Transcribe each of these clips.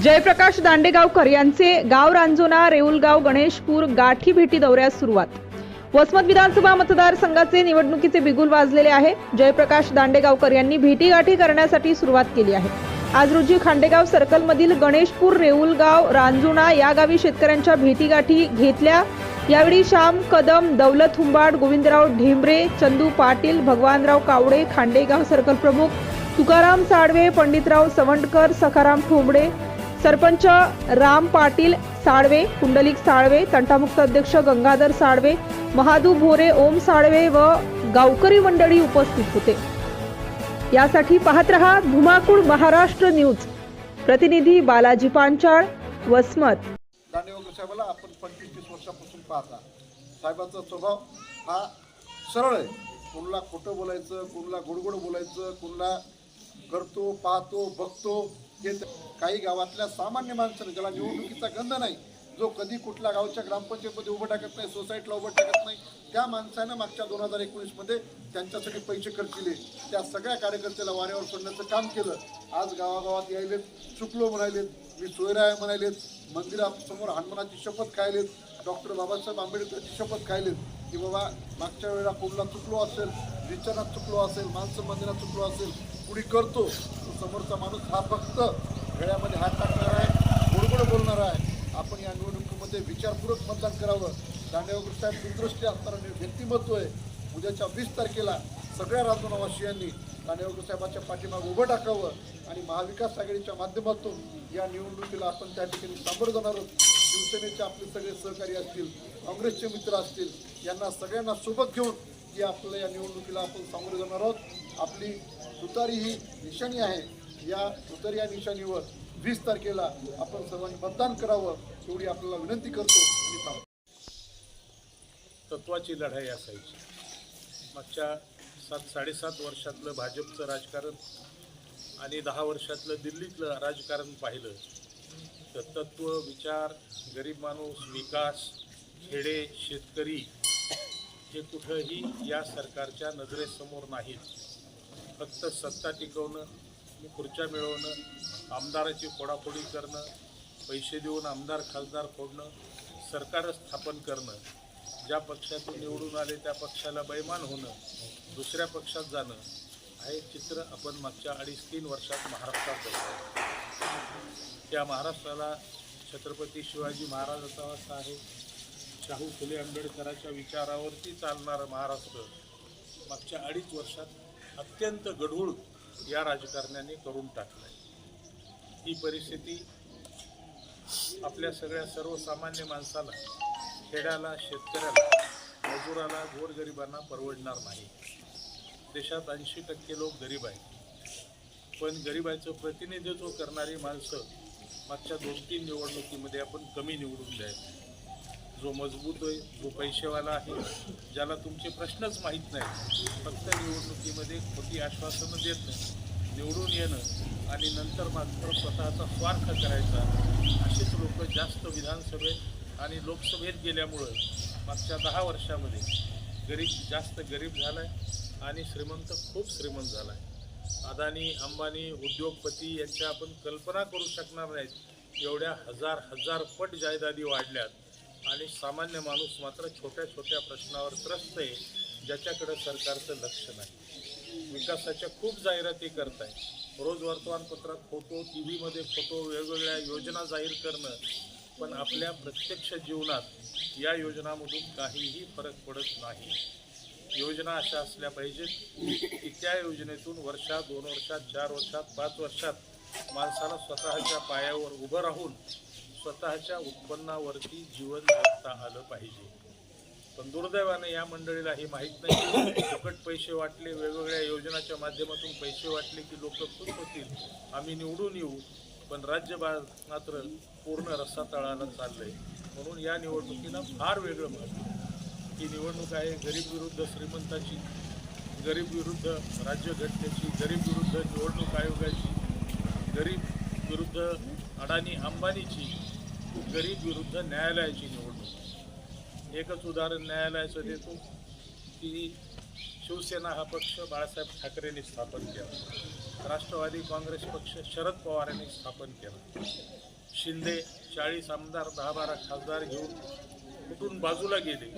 जयप्रकाश दांडेगावकर यांचे गाव रांजोना रेऊलगाव गणेशपूर गाठी भेटी दौऱ्यास सुरुवात। वसमत विधानसभा मतदारसंघाचे निवडणुकीचे बिगुल वाजलेले आहे। जयप्रकाश दांडेगावकर यांनी भेटीगाठी करण्यासाठी सुरुवात केली आहे। आज रोजी खांडेगाव सर्कलमधील गणेशपूर रेऊलगाव रांजोना या गावी शेतकऱ्यांच्या भेटीगाठी घेतल्या। यावेळी श्याम कदम, दौलत हुंबाड, गोविंदराव ढेंबरे, चंदू पाटील, भगवानराव कावडे, खांडेगाव सर्कल प्रमुख तुकाराम साळवे, पंडितराव सवंडकर, सखाराम ठोंबडे, सरपंच राम पाटील साळवे, कुंडलिक साळवे, तंटामुक्त अध्यक्ष गंगाधर साळवे, महादू भोरे, ओम साळवे व गावकरी मंडळी उपस्थित होते। यासाठी पाहत रहा धुमाकूळ महाराष्ट्र न्यूज। प्रतिनिधी बालाजी पांचाळ, वसमत। दांडेगावकर साहेबाला आपण 25-30 वर्षापासून पाहता। साहेबांचा स्वभाव हा सरळ आहे। कोणाला खोटं बोलायचं, कोणाला गोडगोड बोलायचं, कोणाला करतो, पाहतो, बघतो, हे काही गावातल्या सामान्य माणसाने ज्याला निवडणुकीचा गंध नाही, जो कधी कुठल्या गावच्या ग्रामपंचायतमध्ये उभं टाकत नाही, सोसायटीला उभं टाकत नाही, त्या माणसानं मागच्या 2019 मध्ये त्यांच्यासाठी पैसे खर्च केले। त्या सगळ्या कार्यकर्त्याला वाऱ्यावर सोडण्याचं काम केलं। आज गावागावात यायलेत, चुकलो म्हणायलेत, मी सोयराय म्हणायलेत, मंदिरासमोर हनुमानाची शपथ खायलेत, डॉक्टर बाबासाहेब आंबेडकरची शपथ खायलेत की बाबा मागच्या वेळेला कोणला चुकलो असेल, विचारात चुकलो असेल, माणसं मंदिरात चुकलो असेल, कुणी करतो तो समोरचा माणूस हा फक्त गळ्यामध्ये हात टाकणार आहे, गोडगोड बोलणार आहे। आपण या निवडणुकीमध्ये विचारपूर्वक मतदान करावं। दांडेगावकर साहेब दूरदृष्टी असणारं व्यक्तिमत्व आहे। उद्याच्या 20 तारखेला सगळ्या राजवासीयांनी दांडेगावकर साहेबांच्या पाठीमागे उभं टाकावं आणि महाविकास आघाडीच्या माध्यमातून या निवडणुकीला आपण त्या ठिकाणी सामोरं जाणार आहोत। शिवसेनेचे आपले सगळे सहकारी असतील, काँग्रेसचे मित्र असतील, यांना सगळ्यांना सोबत घेऊन की आपल्या या निवडणुकीला आपण सामोरे जाणार आहोत। आपली तुतारी ही निशाणी आहे। या तुतारी या निशाणीवर 20 तारखेला आपण सर्वांनी मतदान करावं एवढी आपल्याला विनंती करतो आणि तत्वाची लढाई असायची। मागच्या 7-7.5 वर्षातलं भाजपचं राजकारण आणि 10 वर्षातलं दिल्लीतलं राजकारण पाहिलं तर तत्व, विचार, गरीब माणूस, विकास, खेडे, शेतकरी हे कुठंही या सरकारच्या नजरेसमोर नाहीत। फक्त सत्ता टिकवणं, खुर्च्या मिळवणं, आमदाराची फोडाफोडी करणं, पैसे देऊन आमदार खासदार फोडणं, सरकार स्थापन करणं, ज्या पक्षातून निवडून आले त्या पक्षाला बैमान होणं, दुसऱ्या पक्षात जाणं, हे चित्र आपण मागच्या 2.5-3 वर्षात महाराष्ट्रात बघतो। त्या महाराष्ट्राला छत्रपती शिवाजी महाराजांचा वारसा आहे। शाहू फुले आंबेडकरांच्या विचारावरती चालणारं महाराष्ट्र मागच्या 2.5 वर्षात अत्यंत गढूळ या राजकारण्याने करून टाकलंय। ही परिस्थिती आपल्या सगळ्या सर्वसामान्य माणसाला, खेड्याला, शेतकऱ्याला, मजुराला, गोरगरिबांना परवडणार नाही। देशात 80% लोक गरीब आहेत, पण गरिबाचं प्रतिनिधित्व करणारी माणसं मागच्या 2-3 निवडणुकीमध्ये आपण कमी निवडून द्यायचं। जो मजबूत आहे, जो पैसेवाला आहे, ज्याला तुमचे प्रश्नच माहीत नाही, फक्त निवडणुकीमध्ये खोटी आश्वासनं देत नाही, निवडून येणं आणि नंतर मात्र स्वतःचा स्वार्थ करायचा, असेच लोक जास्त विधानसभेत आणि लोकसभेत गेल्यामुळं मागच्या 10 वर्षामध्ये जास्त गरीब झाला आहे आणि श्रीमंत खूप श्रीमंत झाला आहे। अदानी, अंबानी, उद्योगपती यांच्या आपण कल्पना करू शकणार नाहीत एवढ्या हजार पट जायदादी वाढल्यात आणि सामान्य माणूस मात्र छोट्या छोट्या प्रश्नावर त्रस्त आहे, ज्याच्याकडे सरकारचं लक्ष नाही। विकासाच्या खूप जाहिराती करताय, रोज वर्तमानपत्रात फोटो, TV मध्ये फोटो, वेगवेगळ्या योजना जाहीर करणं, पण आपल्या प्रत्यक्ष जीवनात या योजनांमधून काहीही फरक पडत नाही। योजना अशा असल्या पाहिजेत की त्या योजनेतून वर्षात, 2 वर्षात, 4 वर्षात, 5 वर्षात माणसाला स्वतःच्या पायावर उभं राहून स्वतःच्या उत्पन्नावरती जीवन जगता आलं पाहिजे। पण दुर्दैवाने या मंडळीला हे माहीत नाही। फुकट पैसे वाटले, वेगवेगळ्या योजनाच्या माध्यमातून पैसे वाटले की लोक खुश होतील, आम्ही निवडून येऊ, पण राज्य मात्र पूर्ण रस्सातळाला चाललंय। म्हणून या निवडणुकीला फार वेगळं महत्त्व। ही निवडणूक आहे गरीब विरुद्ध श्रीमंताची, गरीब विरुद्ध राज्यघटनेची, गरीब विरुद्ध निवडणूक आयोगाची, गरीब विरुद्ध अडाणी अंबानीची, गरीब विरुद्ध न्यायालयाची निवडणूक। एकच उदाहरण न्यायालयाचं देतो की शिवसेना हा पक्ष बाळासाहेब ठाकरेंनी स्थापन केला, राष्ट्रवादी काँग्रेस पक्ष शरद पवारांनी स्थापन केला। शिंदे 40 आमदार 10-12 खासदार घेऊन कुठून बाजूला गेले.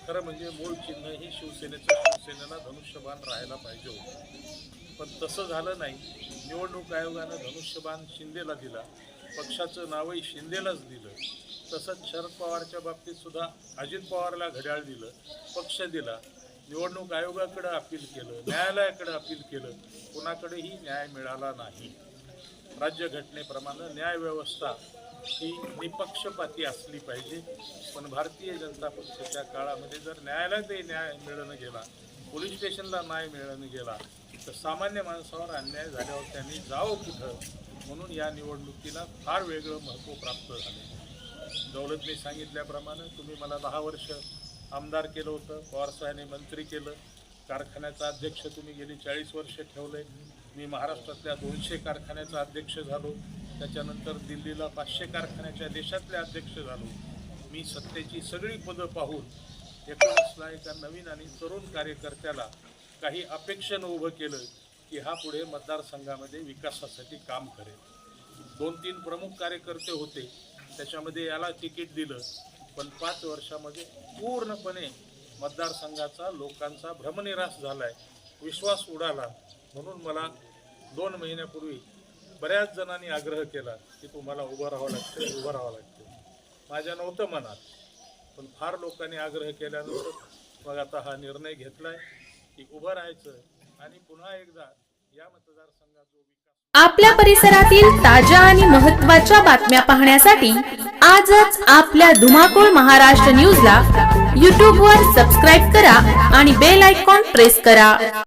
खरं म्हणजे मूळ चिन्ह ही शिवसेनेला धनुष्यबाण राहायला पाहिजे होतं, पण तसं झालं नाही. निवडणूक आयोगानं धनुष्यबाण शिंदेला दिला, पक्षाचं नावही शिंदेलाच दिलं. तसंच शरद पवारच्या बाबतीत सुद्धा अजित पवारला घड्याळ दिलं, पक्ष दिला. निवडणूक आयोगाकडे अपील केलं, न्यायालयाकडे अपील केलं, कोणाकडेही न्याय मिळाला नाही. राज्यघटनेप्रमाणे न्यायव्यवस्था ही निपक्षपाती असली पाहिजे, पण भारतीय जनता पक्षाच्या काळामध्ये जर न्यायालयातही न्याय मिळणं गेला, पोलीस स्टेशनला न्याय मिळणं गेला, तर सामान्य माणसावर अन्याय झाल्यावर त्यांनी जावं कुठं, म्हणून या निवडणुकीला फार वेगळं महत्त्व प्राप्त झालं. दौलतने सांगितल्याप्रमाणे तुम्ही मला 10 वर्ष आमदार केलं होतं, पवारसाहेबांनी मंत्री केलं, कारखान्याचा अध्यक्ष तुम्ही गेली 40 वर्ष ठेवले. मी महाराष्ट्रातल्या 200 कारखान्याचा अध्यक्ष झालो, त्याच्यानंतर दिल्लीला 500 कारखान्याच्या देशातले अध्यक्ष झालो. मी सत्तेची सगळी पदं पाहून 19ला एका नवीन आणि तरुण कार्यकर्त्याला काही अपेक्षेनं उभं केलं की हा पुढे मतदारसंघामध्ये विकासासाठी काम करेल. 2-3 प्रमुख कार्यकर्ते होते, त्याच्यामध्ये याला तिकीट दिलं, पण 5 वर्षामध्ये पूर्णपणे मतदारसंघाचा लोकांचा भ्रमनिरास झाला आहे, विश्वास उडाला. म्हणून मला 2 महिन्यापूर्वी बऱ्याच जणांनी आग्रह केला की तुम्हाला उभं राहावं लागतं. माझ्या नव्हतं मनात, पण फार लोकांनी आग्रह केल्यानंतर मग आता हा निर्णय घेतला आहे की उभं राहायचं आणि पुन्हा एकदा या मतदारसंघात जो विकास. आपल्या परिसरातील ताज्या आणि महत्त्वाच्या बातम्या पाहण्यासाठी आजच आपल्या धुमाकूळ महाराष्ट्र न्यूजला YouTube वर सबस्क्राईब करा आणि बेल आयकॉन प्रेस करा.